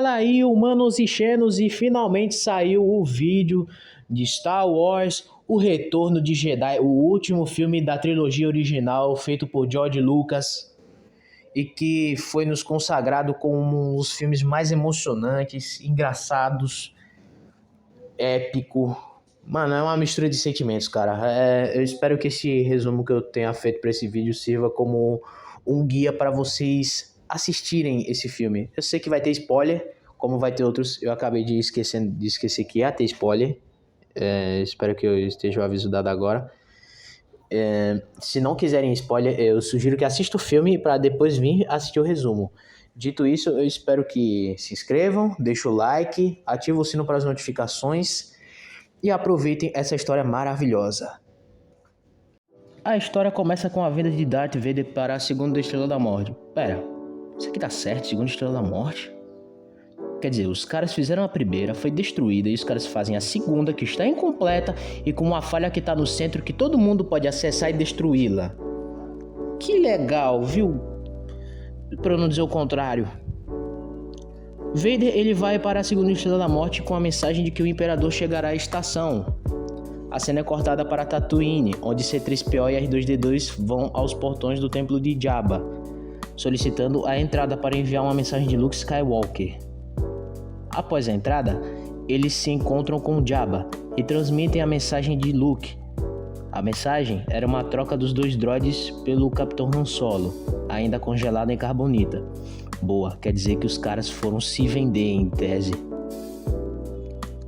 Fala aí, humanos e xenos, e finalmente saiu o vídeo de Star Wars, O Retorno de Jedi, o último filme da trilogia original feito por George Lucas e que foi nos consagrado como um dos filmes mais emocionantes, engraçados, épico. Mano, é uma mistura de sentimentos, cara. Eu espero que esse resumo que eu tenha feito para esse vídeo sirva como um guia para vocês assistirem esse filme. Eu sei que vai ter spoiler, como vai ter outros. Eu acabei de esquecer que ia ter spoiler. Espero que eu esteja o aviso dado agora. Se não quiserem spoiler, eu sugiro que assistam o filme para depois vir assistir o resumo. Dito isso, eu espero que se inscrevam, deixem o like, ativem o sino para as notificações e aproveitem essa história maravilhosa. A história começa com a vinda de Darth Vader para a Segunda Estrela da Morte. Pera, isso aqui tá certo? Segunda Estrela da Morte? Quer dizer, os caras fizeram a primeira, foi destruída, e os caras fazem a segunda, que está incompleta, e com uma falha que está no centro que todo mundo pode acessar e destruí-la. Que legal, viu? Para não dizer o contrário. Vader, ele vai para a Segunda Estrela da Morte com a mensagem de que o Imperador chegará à estação. A cena é cortada para Tatooine, onde C-3PO e R2-D2 vão aos portões do Templo de Jabba, solicitando a entrada para enviar uma mensagem de Luke Skywalker. Após a entrada, eles se encontram com Jabba e transmitem a mensagem de Luke. A mensagem era uma troca dos dois droids pelo Capitão Han Solo, ainda congelado em carbonita. Boa, quer dizer que os caras foram se vender em tese.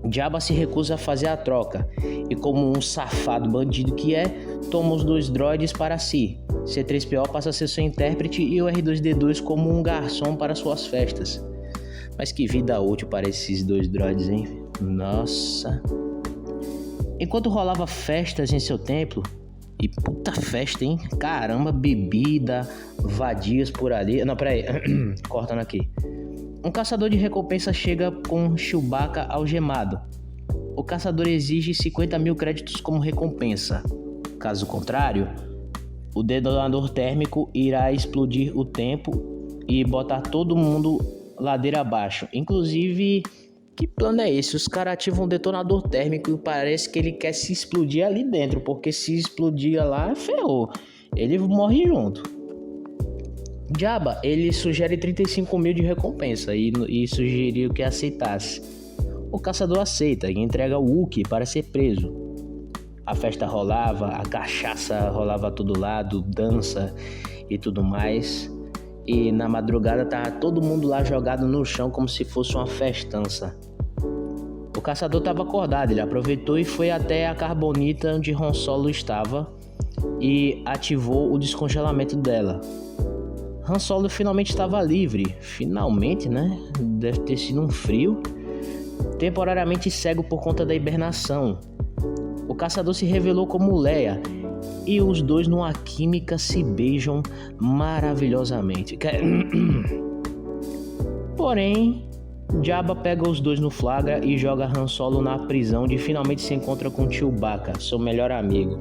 Jabba se recusa a fazer a troca e, como um safado bandido que é, toma os dois droids para si. C-3PO passa a ser seu intérprete e o R2-D2 como um garçom para suas festas. Mas que vida útil para esses dois droids, hein? Nossa. Enquanto rolava festas em seu templo, e puta festa, hein? Caramba, bebida, vadias por ali. Não, peraí. Cortando aqui. Um caçador de recompensa chega com Chewbacca algemado. O caçador exige 50 mil créditos como recompensa. Caso contrário, o detonador térmico irá explodir o templo e botar todo mundo ladeira abaixo. Inclusive, que plano é esse? Os caras ativam um detonador térmico e parece que ele quer se explodir ali dentro, porque se explodir lá, ferrou. Ele morre junto. Jabba, ele sugere 35 mil de recompensa e sugeriu que aceitasse. O caçador aceita e entrega o Wookiee para ser preso. A festa rolava, a cachaça rolava a todo lado, dança e tudo mais. E na madrugada tava todo mundo lá jogado no chão como se fosse uma festança. O caçador estava acordado, ele aproveitou e foi até a carbonita onde Han Solo estava e ativou o descongelamento dela. Han Solo finalmente estava livre, finalmente, né? Deve ter sido um frio. Temporariamente cego por conta da hibernação. O caçador se revelou como Leia e os dois numa química se beijam maravilhosamente. Porém, Jabba pega os dois no flagra e joga Han Solo na prisão, onde finalmente se encontra com Chewbacca, seu melhor amigo.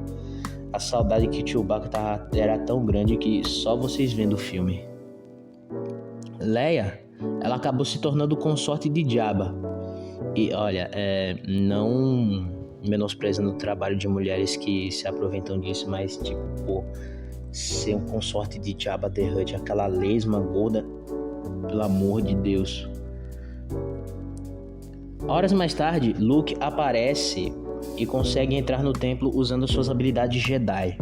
A saudade que Chewbacca era tão grande que só vocês vendo o filme. Leia, ela acabou se tornando consorte de Jabba. E olha, não menosprezando o trabalho de mulheres que se aproveitam disso, mas tipo, pô, ser um consorte de Jabba the Hutt, aquela lesma gorda, pelo amor de Deus. Horas mais tarde, Luke aparece e consegue entrar no templo usando suas habilidades Jedi.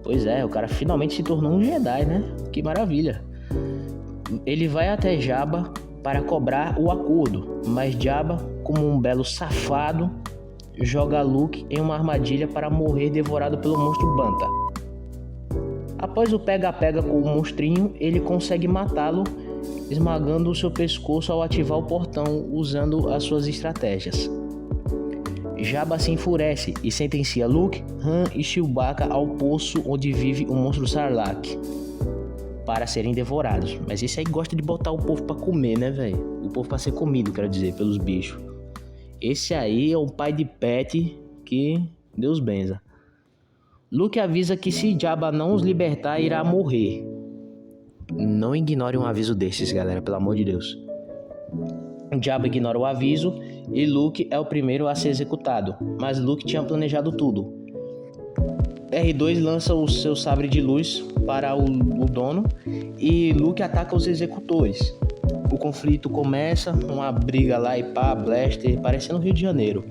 Pois é, o cara finalmente se tornou um Jedi, né? Que maravilha. Ele vai até Jabba para cobrar o acordo, mas Jabba, como um belo safado, joga Luke em uma armadilha para morrer devorado pelo monstro Banta. Após o pega-pega com o monstrinho, ele consegue matá-lo, esmagando o seu pescoço ao ativar o portão usando as suas estratégias. Jabba se enfurece e sentencia Luke, Han e Chewbacca ao poço onde vive o monstro Sarlacc para serem devorados. Mas esse aí gosta de botar o povo pra comer, né, velho? O povo pra ser comido, quero dizer, pelos bichos. Esse aí é um pai de pet que Deus benza. Luke avisa que se Jabba não os libertar, irá morrer. Não ignore um aviso desses, galera, pelo amor de Deus. Jabba ignora o aviso e Luke é o primeiro a ser executado, mas Luke tinha planejado tudo. R2 lança o seu sabre de luz para o dono e Luke ataca os executores. O conflito começa, uma briga lá e pá, blaster, parecendo Rio de Janeiro.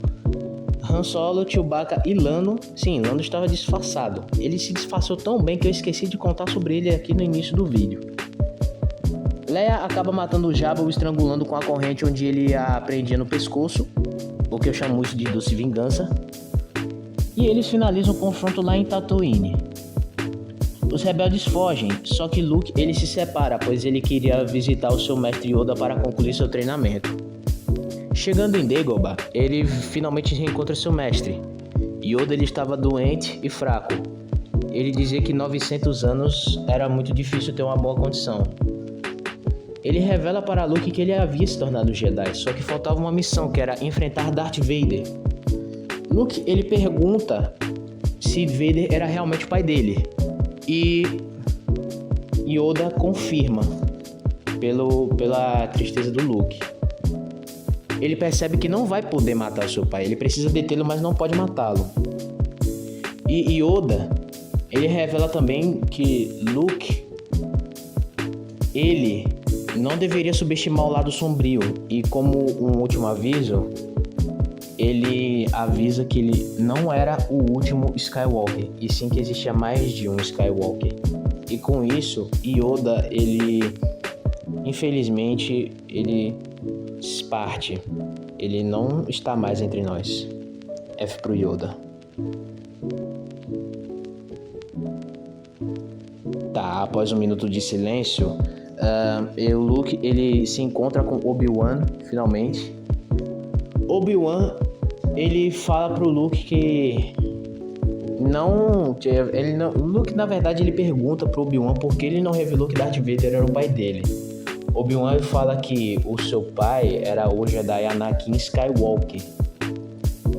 Han Solo, Chewbacca e Lando, sim, Lando estava disfarçado. Ele se disfarçou tão bem que eu esqueci de contar sobre ele aqui no início do vídeo. Leia acaba matando o Jabba, o estrangulando com a corrente onde ele a prendia no pescoço, o que eu chamo isso de doce vingança. E eles finalizam o confronto lá em Tatooine. Os rebeldes fogem, só que Luke ele se separa, pois ele queria visitar o seu mestre Yoda para concluir seu treinamento. Chegando em Dagobah, ele finalmente reencontra seu mestre. Yoda ele estava doente e fraco. Ele dizia que 900 anos era muito difícil ter uma boa condição. Ele revela para Luke que ele havia se tornado Jedi, só que faltava uma missão, que era enfrentar Darth Vader. Luke ele pergunta se Vader era realmente o pai dele, e Yoda confirma pela tristeza do Luke. Ele percebe que não vai poder matar o seu pai, ele precisa detê-lo, mas não pode matá-lo. E Yoda ele revela também que Luke ele não deveria subestimar o lado sombrio, e como um último aviso, ele avisa que ele não era o último Skywalker, e sim que existia mais de um Skywalker. E com isso, Yoda, ele, infelizmente, ele parte. Ele não está mais entre nós. F pro Yoda. Tá, após um minuto de silêncio, o Luke ele se encontra com Obi-Wan finalmente. Obi-Wan ele fala pro Luke que Luke na verdade ele pergunta pro Obi-Wan por que ele não revelou que Darth Vader era o pai dele. Obi-Wan fala que o seu pai era o Jedi Anakin Skywalker.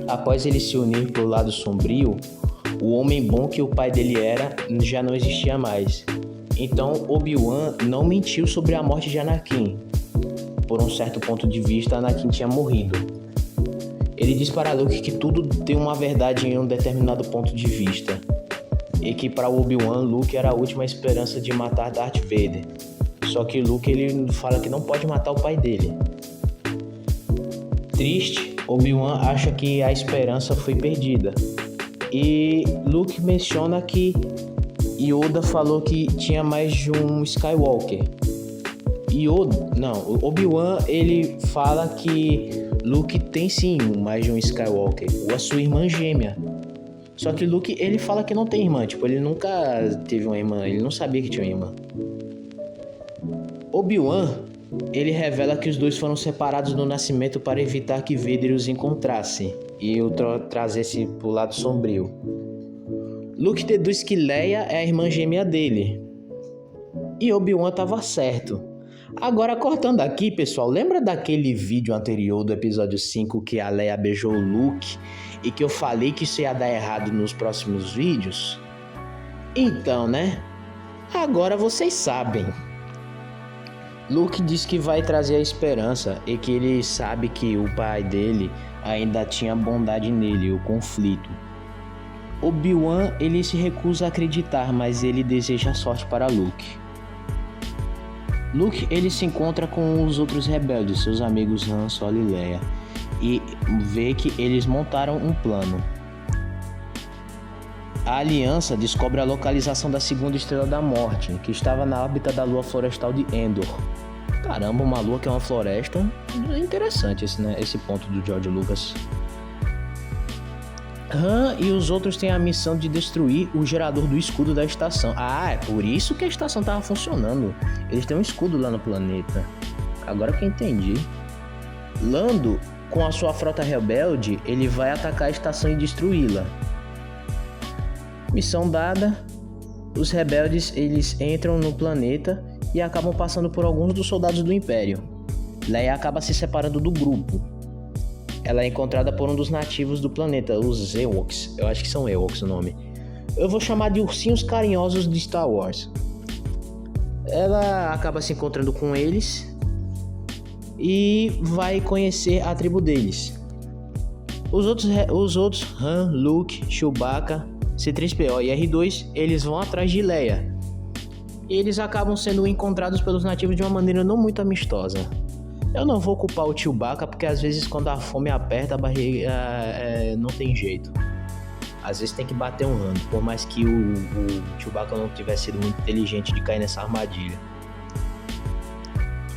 Após ele se unir pro lado sombrio, o homem bom que o pai dele era já não existia mais. Então Obi-Wan não mentiu sobre a morte de Anakin. Por um certo ponto de vista, Anakin tinha morrido. Ele diz para Luke que tudo tem uma verdade em um determinado ponto de vista, e que para Obi-Wan, Luke era a última esperança de matar Darth Vader. Só que Luke ele fala que não pode matar o pai dele. Triste, Obi-Wan acha que a esperança foi perdida. E Luke menciona que Yoda falou que tinha mais de um Skywalker. Obi-Wan ele fala que Luke tem sim mais de um Skywalker, ou a sua irmã gêmea. Só que Luke ele fala que não tem irmã, ele nunca teve uma irmã, ele não sabia que tinha uma irmã. Obi-Wan ele revela que os dois foram separados no nascimento para evitar que Vader os encontrasse e o trazesse pro lado sombrio. Luke deduz que Leia é a irmã gêmea dele. E Obi-Wan estava certo. Agora, cortando aqui, pessoal, lembra daquele vídeo anterior do episódio 5 que a Leia beijou o Luke e que eu falei que isso ia dar errado nos próximos vídeos? Então, né? Agora vocês sabem. Luke diz que vai trazer a esperança e que ele sabe que o pai dele ainda tinha bondade nele, o conflito. Obi-Wan ele se recusa a acreditar, mas ele deseja sorte para Luke. Luke ele se encontra com os outros rebeldes, seus amigos Han, Solo e Leia, e vê que eles montaram um plano. A Aliança descobre a localização da segunda Estrela da Morte, que estava na órbita da lua florestal de Endor. Caramba, uma lua que é uma floresta. Interessante esse ponto do George Lucas. Han e os outros têm a missão de destruir o gerador do escudo da estação. Ah, é por isso que a estação estava funcionando. Eles têm um escudo lá no planeta. Agora que eu entendi. Lando, com a sua frota rebelde, ele vai atacar a estação e destruí-la. Missão dada. Os rebeldes eles entram no planeta e acabam passando por alguns dos soldados do Império. Leia acaba se separando do grupo. Ela é encontrada por um dos nativos do planeta, os Ewoks. Eu acho que são Ewoks o nome. Eu vou chamar de ursinhos carinhosos de Star Wars. Ela acaba se encontrando com eles e vai conhecer a tribo deles. Os outros Han, Luke, Chewbacca, C-3PO e R2, eles vão atrás de Leia. E eles acabam sendo encontrados pelos nativos de uma maneira não muito amistosa. Eu não vou culpar o Chewbacca, porque às vezes quando a fome aperta a barriga não tem jeito. Às vezes tem que bater um rando, por mais que o Chewbacca não tivesse sido muito inteligente de cair nessa armadilha.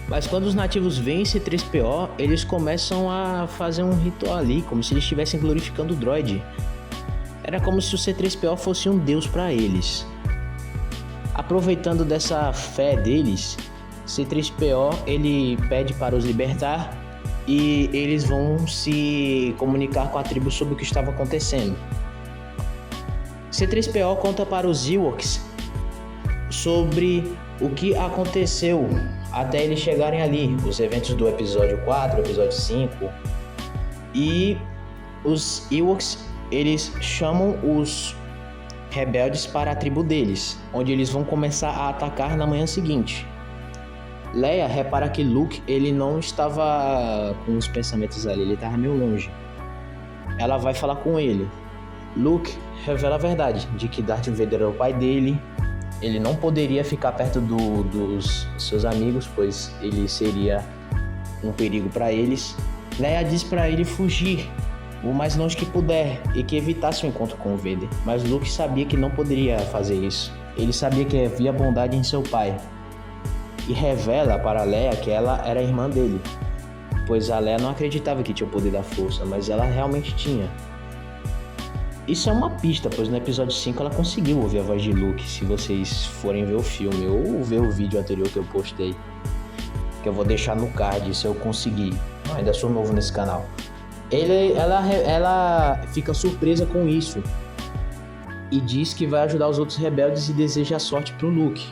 Mas quando os nativos veem C-3PO, eles começam a fazer um ritual ali, como se eles estivessem glorificando o droid. Era como se o C-3PO fosse um deus para eles. Aproveitando dessa fé deles, C-3PO ele pede para os libertar e eles vão se comunicar com a tribo sobre o que estava acontecendo. C-3PO conta para os Ewoks sobre o que aconteceu até eles chegarem ali, os eventos do episódio 4, episódio 5. E os Ewoks, eles chamam os rebeldes para a tribo deles, onde eles vão começar a atacar na manhã seguinte. Leia repara que Luke, ele não estava com os pensamentos ali, ele estava meio longe. Ela vai falar com ele. Luke revela a verdade, de que Darth Vader era o pai dele. Ele não poderia ficar perto dos seus amigos, pois ele seria um perigo para eles. Leia diz para ele fugir o mais longe que puder e que evitasse o encontro com o Vader. Mas Luke sabia que não poderia fazer isso. Ele sabia que havia bondade em seu pai. E revela para Leia que ela era a irmã dele, pois a Leia não acreditava que tinha o poder da força, mas ela realmente tinha. Isso é uma pista, pois no episódio 5 ela conseguiu ouvir a voz de Luke, se vocês forem ver o filme ou ver o vídeo anterior que eu postei, que eu vou deixar no card se eu conseguir. Eu ainda sou novo nesse canal. Ela fica surpresa com isso e diz que vai ajudar os outros rebeldes e deseja a sorte pro Luke.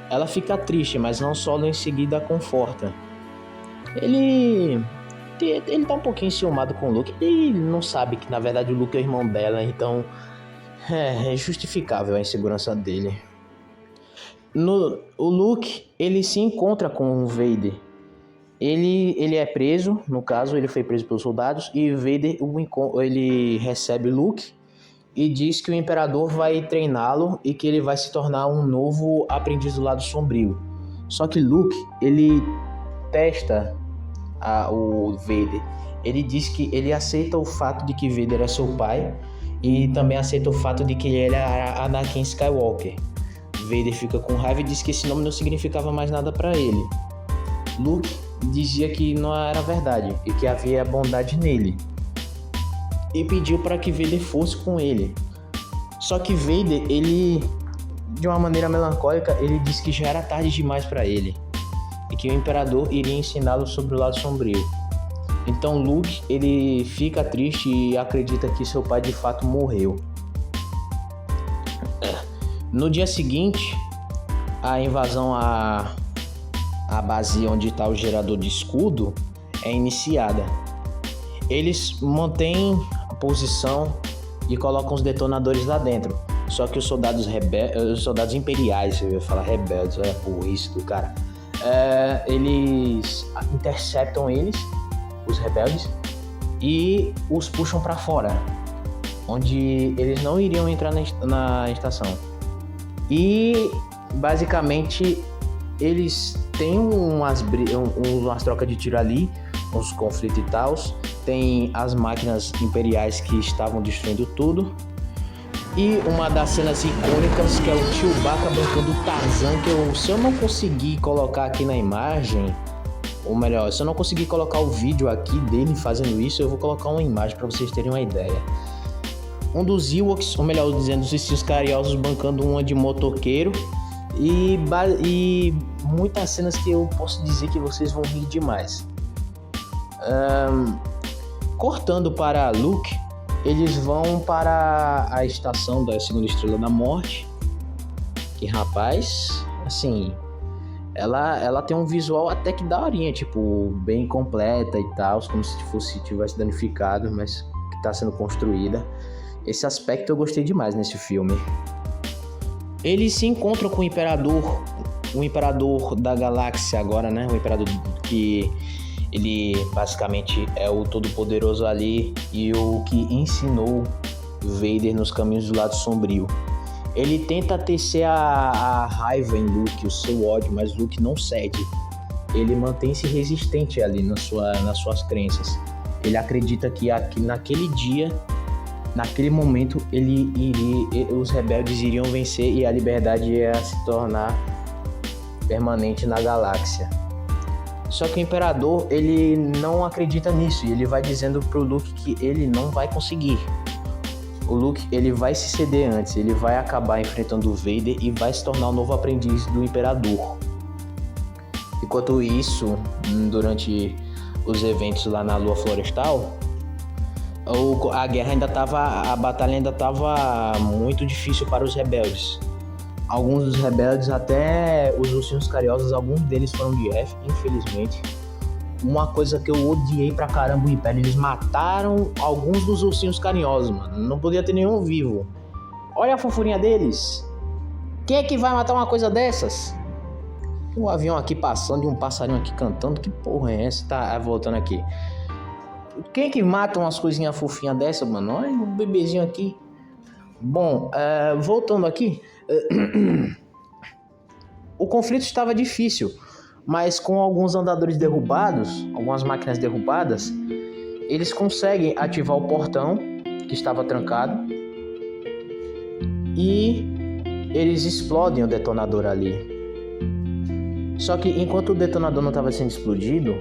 Ela fica triste, mas não solo em seguida a conforta. Ele tá um pouquinho enciumado com o Luke. Ele não sabe que na verdade o Luke é o irmão dela, então é justificável a insegurança dele. O Luke, ele se encontra com o Vader. Ele é preso, no caso ele foi preso pelos soldados, e Vader ele recebe Luke e diz que o Imperador vai treiná-lo e que ele vai se tornar um novo aprendiz do lado sombrio. Só que Luke, ele testa o Vader. Ele diz que ele aceita o fato de que Vader é seu pai e também aceita o fato de que ele era Anakin Skywalker. Vader fica com raiva e diz que esse nome não significava mais nada para ele. Luke dizia que não era verdade e que havia bondade nele e pediu para que Vader fosse com ele. Só que Vader, ele, de uma maneira melancólica, ele disse que já era tarde demais para ele e que o Imperador iria ensiná-lo sobre o lado sombrio. Então Luke, ele fica triste e acredita que seu pai de fato morreu. No dia seguinte, a invasão à base onde está o gerador de escudo é iniciada. Eles mantêm a posição e colocam os detonadores lá dentro. Só que os soldados imperiais, eu ia falar rebeldes, olha por isso do cara. Eles interceptam eles, os rebeldes, e os puxam para fora, onde eles não iriam entrar na estação. E basicamente eles têm umas trocas de tiro ali, uns conflitos e tal. Tem as máquinas imperiais que estavam destruindo tudo. E uma das cenas icônicas, que é o Chewbacca brincando do Tarzan, que se eu não conseguir colocar aqui na imagem, ou melhor, se eu não conseguir colocar o vídeo aqui dele fazendo isso, eu vou colocar uma imagem para vocês terem uma ideia. Um dos Ewoks, ou melhor dizendo, os estilos carinhosos bancando uma de motoqueiro, e muitas cenas que eu posso dizer que vocês vão rir demais. Cortando para Luke, eles vão para a estação da Segunda Estrela da Morte. Que rapaz, assim, ela tem um visual até que daorinha, tipo, bem completa e tal, como se tivesse danificado, mas que está sendo construída. Esse aspecto eu gostei demais nesse filme. Eles se encontram com o Imperador da galáxia agora, né? O Imperador que Ele basicamente é o todo-poderoso ali e o que ensinou Vader nos caminhos do lado sombrio. Ele tenta tecer a raiva em Luke, o seu ódio, mas Luke não cede. Ele mantém-se resistente ali nas suas crenças. Ele acredita que naquele dia, naquele momento, os rebeldes iriam vencer e a liberdade ia se tornar permanente na galáxia. Só que o Imperador, ele não acredita nisso e ele vai dizendo pro Luke que ele não vai conseguir. O Luke, ele vai se ceder antes, ele vai acabar enfrentando o Vader e vai se tornar o novo aprendiz do Imperador. Enquanto isso, durante os eventos lá na Lua Florestal, a batalha ainda estava muito difícil para os rebeldes. Alguns dos rebeldes, até os ursinhos carinhosos, alguns deles foram de F, infelizmente. Uma coisa que eu odiei pra caramba o Império, eles mataram alguns dos ursinhos carinhosos, mano. Não podia ter nenhum vivo. Olha a fofurinha deles. Quem é que vai matar uma coisa dessas? Tem um avião aqui passando e um passarinho aqui cantando. Que porra é essa? Tá voltando aqui. Quem é que mata umas coisinhas fofinhas dessa, mano? Olha o bebezinho aqui. Bom, voltando aqui. O conflito estava difícil, mas com alguns andadores derrubados, algumas máquinas derrubadas, eles conseguem ativar o portão que estava trancado e eles explodem o detonador ali. Só que enquanto o detonador não estava sendo explodido,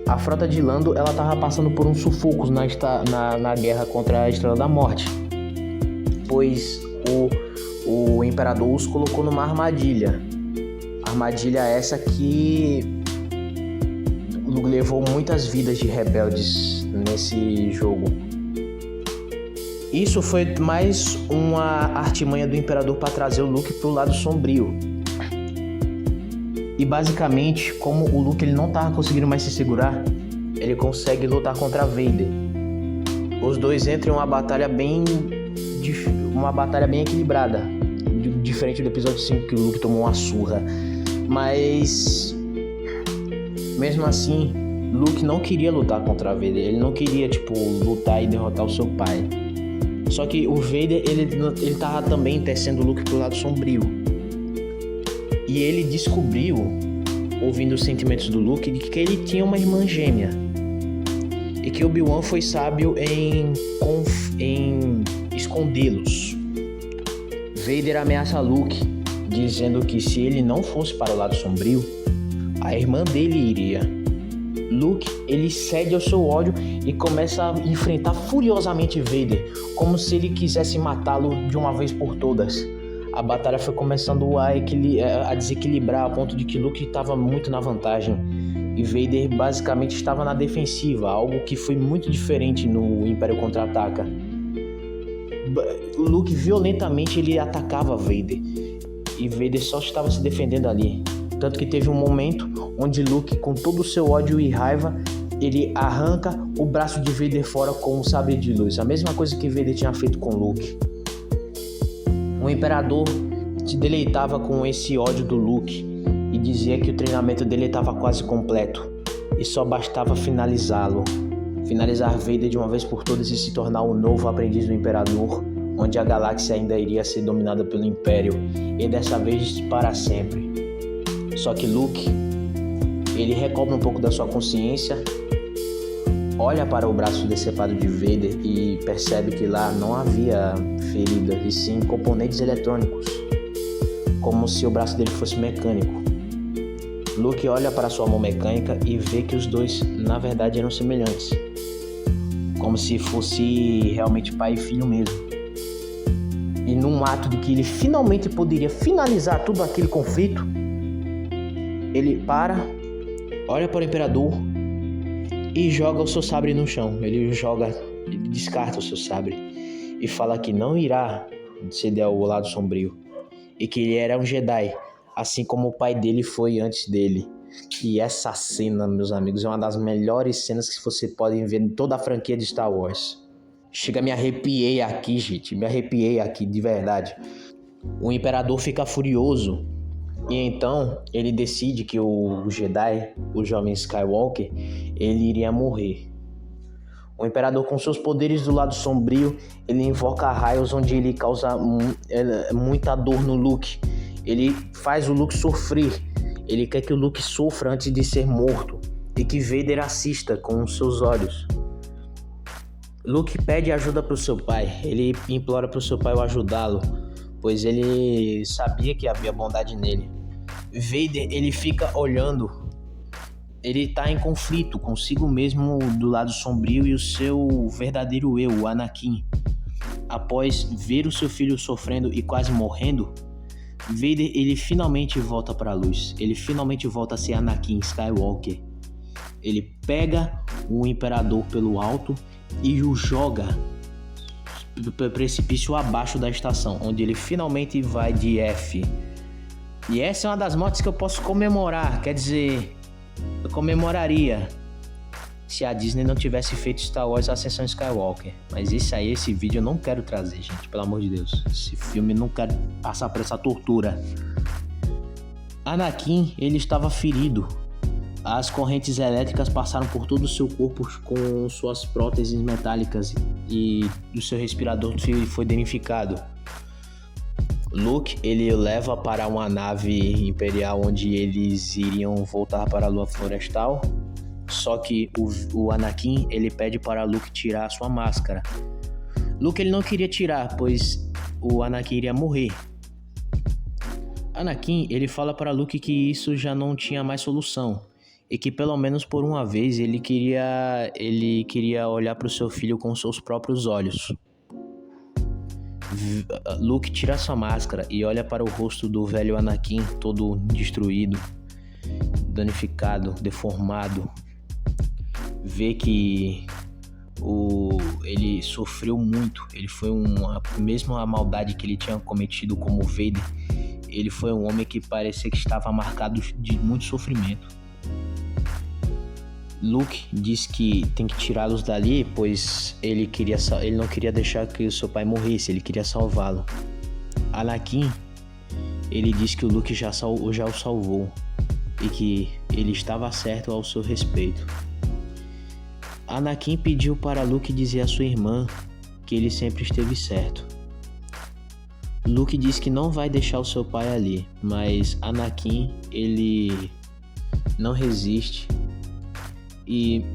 a frota de Lando ela estava passando por uns sufocos na guerra contra a Estrela da Morte, pois o Imperador os colocou numa armadilha. Armadilha essa que levou muitas vidas de rebeldes nesse jogo. Isso foi mais uma artimanha do Imperador para trazer o Luke pro lado sombrio. E basicamente, como o Luke ele não estava conseguindo mais se segurar, ele consegue lutar contra Vader. Os dois entram em uma batalha bem equilibrada, diferente do episódio 5 que o Luke tomou uma surra. Mas mesmo assim, Luke não queria lutar contra Vader. Ele não queria lutar e derrotar o seu pai. Só que o Vader ele tava também tecendo o Luke pro lado sombrio. E ele descobriu, ouvindo os sentimentos do Luke, de que ele tinha uma irmã gêmea. E que Obi-Wan foi sábio em escondê-los. Vader ameaça Luke, dizendo que se ele não fosse para o lado sombrio, a irmã dele iria. Luke, ele cede ao seu ódio e começa a enfrentar furiosamente Vader, como se ele quisesse matá-lo de uma vez por todas. A batalha foi começando a desequilibrar, a ponto de que Luke estava muito na vantagem e Vader basicamente estava na defensiva, algo que foi muito diferente no Império Contra-Ataca. Luke violentamente ele atacava Vader e Vader só estava se defendendo ali. Tanto que teve um momento onde Luke, com todo o seu ódio e raiva, ele arranca o braço de Vader fora com um sabre de luz. A mesma coisa que Vader tinha feito com Luke. O Imperador se deleitava com esse ódio do Luke e dizia que o treinamento dele estava quase completo e só bastava finalizá-lo. Finalizar Vader de uma vez por todas e se tornar o novo aprendiz do Imperador, onde a galáxia ainda iria ser dominada pelo Império, e dessa vez para sempre. Só que Luke, ele recobra um pouco da sua consciência, olha para o braço decepado de Vader e percebe que lá não havia feridas, e sim componentes eletrônicos, como se o braço dele fosse mecânico. Luke olha para sua mão mecânica e vê que os dois, na verdade, eram semelhantes, como se fosse realmente pai e filho mesmo. E num ato de que ele finalmente poderia finalizar todo aquele conflito, ele olha para o Imperador e joga o seu sabre no chão. Ele descarta o seu sabre e fala que não irá ceder ao lado sombrio e que ele era um Jedi, assim como o pai dele foi antes dele. E essa cena, meus amigos, é uma das melhores cenas que você pode ver em toda a franquia de Star Wars. Chega, me arrepiei aqui, gente. Me arrepiei aqui, de verdade. O Imperador fica furioso E então ele decide que o Jedi, o jovem Skywalker, ele iria morrer. O Imperador, com seus poderes do lado sombrio, ele invoca raios onde ele causa muita dor no Luke. Ele faz o Luke sofrer. Ele quer que o Luke sofra antes de ser morto e que Vader assista com os seus olhos. Luke pede ajuda para o seu pai. Ele implora para o seu pai o ajudá-lo, pois ele sabia que havia bondade nele. Vader, ele fica olhando. Ele tá em conflito consigo mesmo do lado sombrio e o seu verdadeiro eu, o Anakin. Após ver o seu filho sofrendo e quase morrendo, Vader, ele finalmente volta para a luz. Ele finalmente volta a ser Anakin Skywalker. Ele pega o Imperador pelo alto e o joga do precipício abaixo da estação, onde ele finalmente vai de F. E essa é uma das mortes que eu posso comemorar, quer dizer, eu comemoraria se a Disney não tivesse feito Star Wars Ascensão Skywalker. Mas esse vídeo eu não quero trazer, gente, pelo amor de Deus. Esse filme não quero passar por essa tortura. Anakin, ele estava ferido. As correntes elétricas passaram por todo o seu corpo com suas próteses metálicas e o seu respirador foi danificado. Luke, ele leva para uma nave imperial onde eles iriam voltar para a Lua Florestal. Só que o Anakin, ele pede para Luke tirar a sua máscara. Luke, ele não queria tirar, pois o Anakin iria morrer. Anakin, ele fala para Luke que isso já não tinha mais solução. E que pelo menos por uma vez ele queria olhar para o seu filho com seus próprios olhos. Luke tira sua máscara e olha para o rosto do velho Anakin, todo destruído, danificado, deformado. Vê que ele sofreu muito. Ele foi mesmo a maldade que ele tinha cometido como Vader, ele foi um homem que parecia que estava marcado de muito sofrimento. Luke diz que tem que tirá-los dali, pois ele não queria deixar que o seu pai morresse, ele queria salvá-lo. Anakin, ele diz que o Luke já o salvou e que ele estava certo ao seu respeito. Anakin pediu para Luke dizer à sua irmã que ele sempre esteve certo. Luke diz que não vai deixar o seu pai ali, mas Anakin, ele não resiste e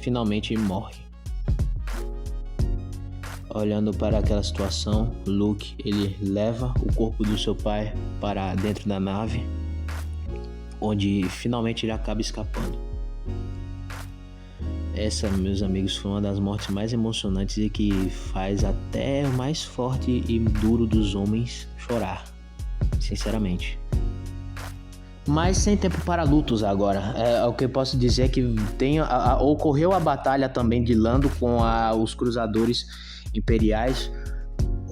finalmente morre. Olhando para aquela situação, Luke, ele leva o corpo do seu pai para dentro da nave, onde finalmente ele acaba escapando. Essa, meus amigos, foi uma das mortes mais emocionantes e que faz até o mais forte e duro dos homens chorar, sinceramente. Mas sem tempo para lutos agora. O que eu posso dizer é que ocorreu a batalha também de Lando com os cruzadores imperiais.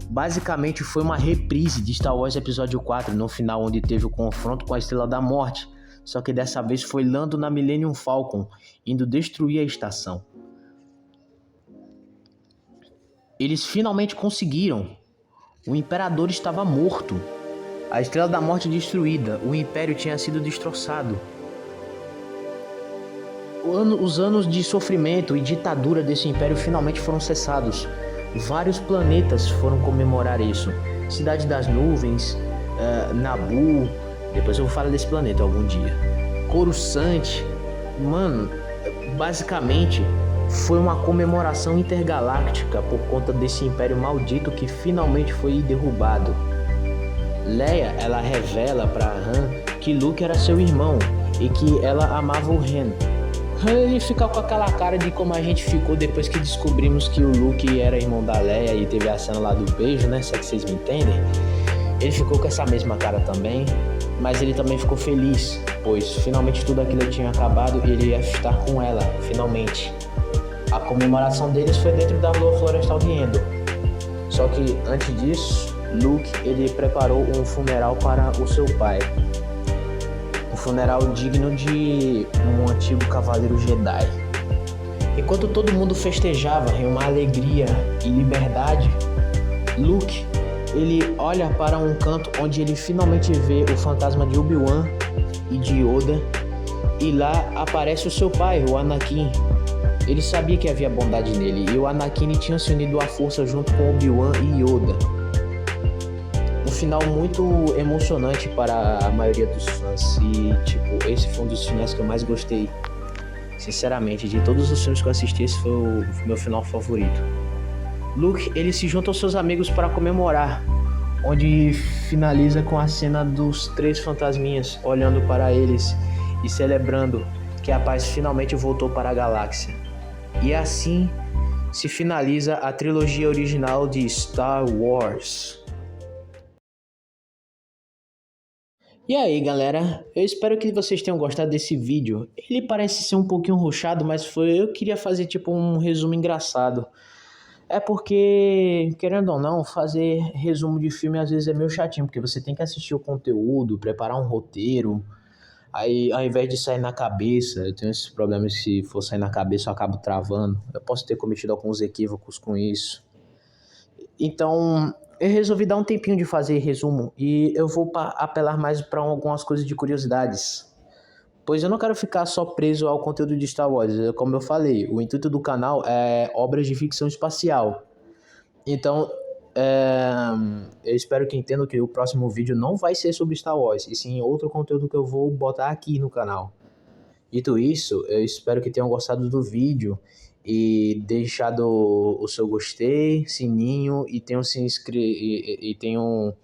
Basicamente foi uma reprise de Star Wars Episódio 4, no final, onde teve o confronto com a Estrela da Morte. Só que dessa vez foi Lando na Millennium Falcon, indo destruir a estação. Eles finalmente conseguiram. O Imperador estava morto. A Estrela da Morte destruída, o Império tinha sido destroçado. Os anos de sofrimento e ditadura desse Império finalmente foram cessados. Vários planetas foram comemorar isso. Cidade das Nuvens, Naboo, depois eu vou falar desse planeta algum dia. Coruscant, mano, basicamente foi uma comemoração intergaláctica por conta desse Império maldito que finalmente foi derrubado. Leia, ela revela para Han que Luke era seu irmão e que ela amava o Han. Han, ele fica com aquela cara de como a gente ficou depois que descobrimos que o Luke era irmão da Leia e teve a cena lá do beijo, né? Se é que vocês me entendem. Ele ficou com essa mesma cara também, mas ele também ficou feliz, pois finalmente tudo aquilo tinha acabado e ele ia estar com ela, finalmente. A comemoração deles foi dentro da Lua Florestal de Endor. Só que antes disso, Luke, ele preparou um funeral para o seu pai. Um funeral digno de um antigo cavaleiro Jedi. Enquanto todo mundo festejava em uma alegria e liberdade, Luke, ele olha para um canto onde ele finalmente vê o fantasma de Obi-Wan e de Yoda, e lá aparece o seu pai, o Anakin. Ele sabia que havia bondade nele, e o Anakin tinha se unido à força junto com Obi-Wan e Yoda. Um final muito emocionante para a maioria dos fãs, e tipo, esse foi um dos finais que eu mais gostei. Sinceramente, de todos os filmes que eu assisti, esse foi o meu final favorito. Luke, ele se junta aos seus amigos para comemorar, onde finaliza com a cena dos 3 fantasminhas olhando para eles e celebrando que a paz finalmente voltou para a galáxia. E assim se finaliza a trilogia original de Star Wars. E aí, galera, eu espero que vocês tenham gostado desse vídeo. Ele parece ser um pouquinho rushado, mas eu queria fazer tipo um resumo engraçado. É porque, querendo ou não, fazer resumo de filme às vezes é meio chatinho, porque você tem que assistir o conteúdo, preparar um roteiro, aí ao invés de sair na cabeça, eu tenho esses problemas que se for sair na cabeça eu acabo travando. Eu posso ter cometido alguns equívocos com isso. Então, eu resolvi dar um tempinho de fazer resumo e eu vou apelar mais para algumas coisas de curiosidades. Pois eu não quero ficar só preso ao conteúdo de Star Wars. Como eu falei, o intuito do canal é obras de ficção espacial. Então, eu espero que entendam que o próximo vídeo não vai ser sobre Star Wars, e sim outro conteúdo que eu vou botar aqui no canal. Dito isso, eu espero que tenham gostado do vídeo e deixado o seu gostei, sininho e tenham se inscrito e tenham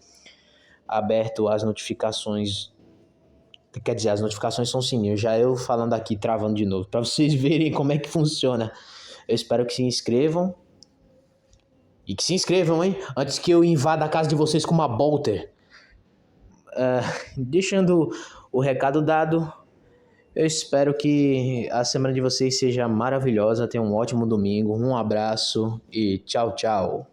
aberto as notificações. Quer dizer, as notificações são sininho. Já eu falando aqui, travando de novo, para vocês verem como é que funciona. Eu espero que se inscrevam. E que se inscrevam, hein? Antes que eu invada a casa de vocês com uma bolter. Deixando o recado dado, eu espero que a semana de vocês seja maravilhosa. Tenham um ótimo domingo. Um abraço e tchau, tchau.